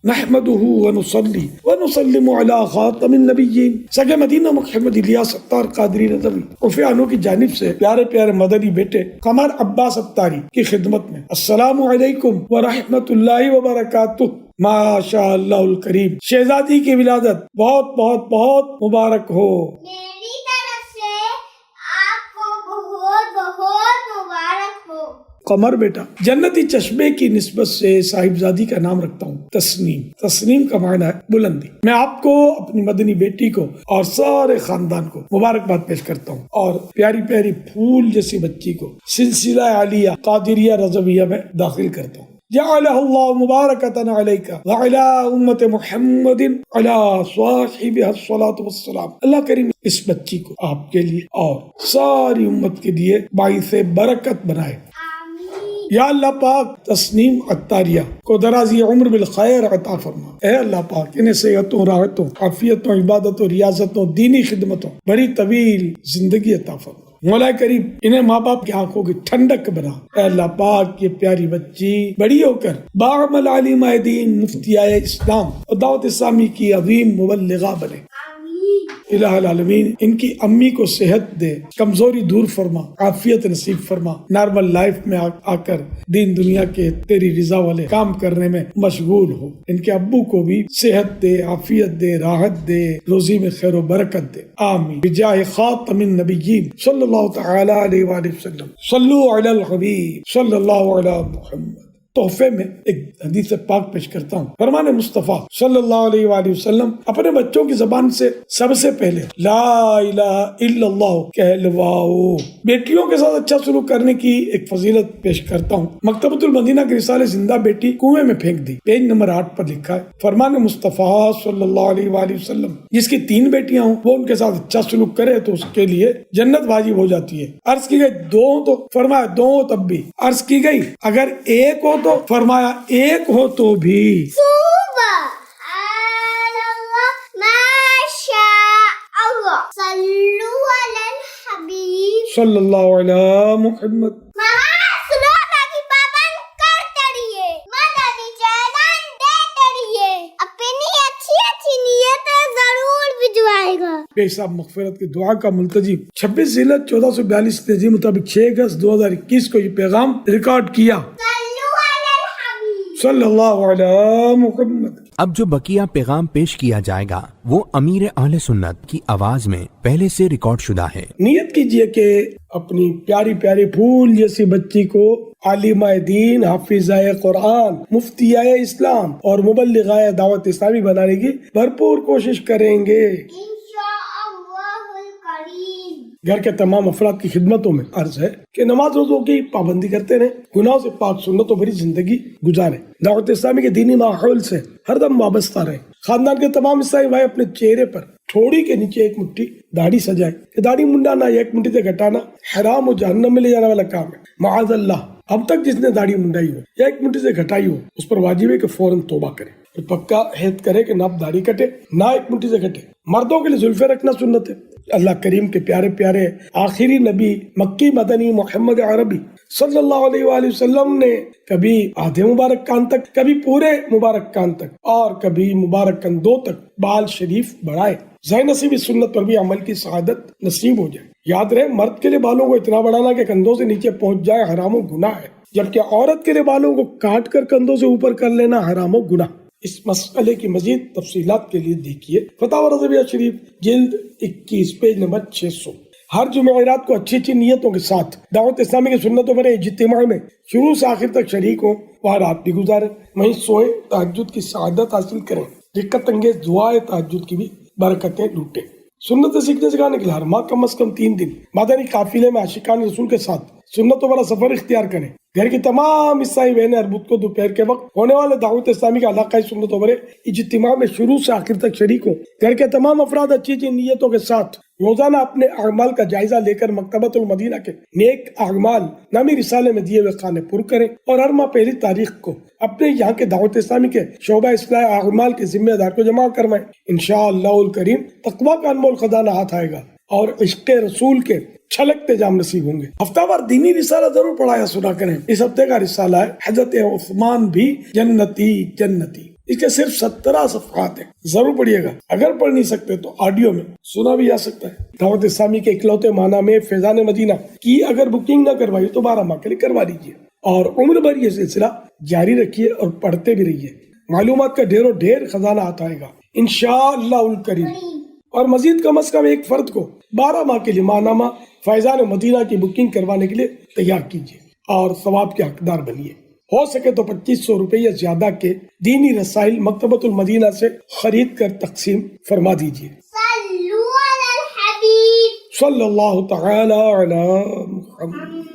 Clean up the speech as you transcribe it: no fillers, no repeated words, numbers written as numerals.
نحمده ونصلي ونسلم على خاتم النبیین سگے مدینہ محمد الیاس ستار قادری رضوی عرفیانوں کی جانب سے پیارے پیارے مدنی بیٹے قمر عباس ستاری کی خدمت میں السلام علیکم ورحمۃ اللہ وبرکاتہ۔ ماشاء اللہ الکریم، شہزادی کی ولادت بہت بہت بہت مبارک ہو۔ میری طرف سے آپ کو بہت بہت مبارک ہو۔ قمر بیٹا، جنتی چشمے کی نسبت سے صاحبزادی کا نام رکھتا ہوں تسنیم۔ تسنیم کا معنی ہے بلندی۔ میں آپ کو، اپنی مدنی بیٹی کو اور سارے خاندان کو مبارکباد پیش کرتا ہوں اور پیاری پیاری پھول جیسی بچی کو سلسلہ عالیہ قادریہ رضویہ میں داخل کرتا ہوں۔ جعلہ اللہ مبارکۃ علیک وعلی امت محمد علی صاحبہ الصلاۃ والسلام۔ اللہ کریم اس بچی کو آپ کے لیے اور ساری امت کے لیے باعث برکت بنائے۔ یا اللہ پاک تسنیم عطاریہ کو درازی عمر بالخیر عطا فرما۔ اے اللہ پاک انہیں صحتوں، راحتوں، عافیتوں، عبادتوں، ریاضتوں، دینی خدمتوں، بڑی طویل زندگی عطا فرما۔ مولا کریم انہیں ماں باپ کی آنکھوں کی ٹھنڈک بنا۔ اے اللہ پاک یہ پیاری بچی بڑی ہو کر باعمل عالمہ دین، مفتیہ اسلام اور دعوت اسلامی کی عظیم مبلغہ بنے۔ الہ العالمین ان کی امی کو صحت دے، کمزوری دور فرما، عافیت نصیب فرما، نارمل لائف میں آ کر دین دنیا کے تیری رضا والے کام کرنے میں مشغول ہو۔ ان کے ابو کو بھی صحت دے، عافیت دے، راحت دے، روزی میں خیر و برکت دے، آمین۔ بجاہ خاتم النبیین صلی اللہ تعالی علیہ وآلہ وسلم، صلو علی الحبیب صلی اللہ علی محمد۔ تحفے میں ایک حدیث پاک پیش کرتا ہوں۔ فرمان مصطفیٰ صلی اللہ علیہ وآلہ وسلم اپنے بچوں کی زبان سے سب سے پہلے لا الہ الا اللہ کہلواؤ۔ بیٹیوں کے ساتھ اچھا سلوک کرنے کی ایک فضیلت پیش کرتا ہوں۔ مکتبۃ المدینہ کے رسالے زندہ بیٹی کنویں میں پھینک دی، پیج نمبر 8 پر لکھا ہے فرمان مصطفیٰ صلی اللہ علیہ وآلہ وسلم جس کی 3 بیٹیاں ہوں وہ ان کے ساتھ اچھا سلوک کرے تو اس کے لیے جنت واجب ہو جاتی ہے۔ عرض کی گئی 2 تو فرمایا 2 تب بھی، عرض کی گئی اگر 1 ہو تو فرمایا 1 ہو تو بھی۔ سبحان اللہ، ماشاء اللہ، صلو علی الحبیب صلی اللہ علیہ محمد۔ بے صاحب مغفرت کی دعا کا ملتجم 26 ذیلحج 1442 ہجری مطابق 6 اگست 2021 کو یہ پیغام ریکارڈ کیا۔ صلی اللہ علیہ محمد۔ اب جو بقیہ پیغام پیش کیا جائے گا وہ امیر اہل سنت کی آواز میں پہلے سے ریکارڈ شدہ ہے۔ نیت کیجئے کہ اپنی پیاری پیاری پھول جیسی بچی کو عالمہ دین، حافظہ قرآن، مفتیہ اسلام اور مبلغہ دعوت اسلامی بنانے کی بھرپور کوشش کریں گے۔ گھر کے تمام افراد کی خدمتوں میں عرض ہے کہ نماز روزوں کی پابندی کرتے رہیں، گناہوں سے پاک سنتوں بھری زندگی گزاریں، دعوت اسلامی کے دینی ماحول سے ہر دم وابستہ رہیں۔ خاندان کے تمام عیسائی بھائی اپنے چہرے پر تھوڑی کے نیچے ایک مٹھی داڑھی سجائیں۔ یہ داڑھی منڈانا یا ایک مٹھی سے گھٹانا حرام و جہنم میں لے جانے والا کام ہے، معاذ اللہ۔ اب تک جس نے داڑھی منڈائی ہو یا ایک مٹھی سے گھٹائی ہو اس پر واجب ہے کہ فوراً توبہ کرے، پکا عہد کرے کہ نہ داڑھی کٹے نہ ایک مٹھی سے کٹے۔ مردوں کے لیے زلفیں رکھنا سنت ہے۔ اللہ کریم کے پیارے پیارے آخری نبی مکی مدنی محمد عربی صلی اللہ علیہ وآلہ وسلم نے کبھی آدھے مبارک کان تک، کبھی پورے مبارک کان تک اور کبھی مبارک کندھوں تک بال شریف بڑھائے۔ ذہن نصیب اس سنت پر بھی عمل کی سعادت نصیب ہو جائے۔ یاد رہے مرد کے لیے بالوں کو اتنا بڑھانا کہ کندھوں سے نیچے پہنچ جائے حرام و گناہ ہے، جبکہ عورت کے لیے بالوں کو کاٹ کر کندھوں سے اوپر کر لینا حرام و گناہ۔ اس مسئلے کی مزید تفصیلات کے لیے دیکھیے فتاوی رضویہ شریف جلد 21 پیج نمبر 600۔ ہر جمعرات کو اچھی اچھی نیتوں کے ساتھ دعوت اسلامی کی سنتوں پر اجتماع میں شروع سے آخر تک شریک ہوں، وہاں رات بھی گزاریں، وہیں سوئیں، تہجد کی سعادت حاصل کریں، دقت انگیز دعائیں تہجد کی بھی برکتیں لوٹیں۔ سنت سیکھنے سکھانے کے لیے ہر ماہ کم از کم 3 دن مدنی قافلے میں عاشقان رسول کے ساتھ سنتوں والا سفر اختیار کریں۔ گھر کی تمام عیسائی بہنیں ہر بدھ کو دوپہر کے وقت ہونے والے دعوت اسلامی کا علاقائی سنتوں پر اجتماع میں شروع سے آخر تک شریک ہوں۔ گھر کے تمام افراد اچھی اچھی نیتوں کے ساتھ روزانہ اپنے اعمال کا جائزہ لے کر مکتبۃ المدینہ کے نیک اعمال نامی رسالے میں دیے ہوئے خانے پر کریں، اور ہر ماہ 1 تاریخ کو اپنے یہاں کے دعوت اسلامی کے شعبہ اصلاح اعمال کے ذمہ دار کو جمع کروائیں۔ انشاءاللہ الکریم تقویٰ کا انمول خزانہ ہاتھ آئے گا اور عشق رسول کے چھلکتے جام نصیب ہوں گے۔ ہفتہ وار دینی رسالہ ضرور پڑھایا سنا کریں۔ اس ہفتے کا رسالہ ہے حضرت عثمان بھی جنتی جنتی۔ اس کے صرف 17 صفحات ہیں، ضرور پڑھیے گا. اگر پڑھ نہیں سکتے تو آڈیو میں سنا بھی جا سکتا ہے. دعوت اسلامی کے اکلوتے معنی میں فیضان مدینہ کی اگر بکنگ نہ کروائی تو 12 ماہ کے لیے کروا لیجیے اور عمر بھر یہ سلسلہ جاری رکھیے اور پڑھتے بھی رہیے. معلومات کا ڈھیر خزانہ آتا ہے گا انشاءاللہ الکریم. اور مزید کم از کم ایک فرد کو 12 ماہ کے لیے ماہنامہ فیضان مدینہ کی بکنگ کروانے کے لیے تیار کیجیے اور ثواب کے حقدار بنیے. ہو سکے تو 2500 روپے یا زیادہ کے دینی رسائل مکتبۃ المدینہ سے خرید کر تقسیم فرما دیجیے. صلو علی الحبیب صلی اللہ تعالی علی محمد.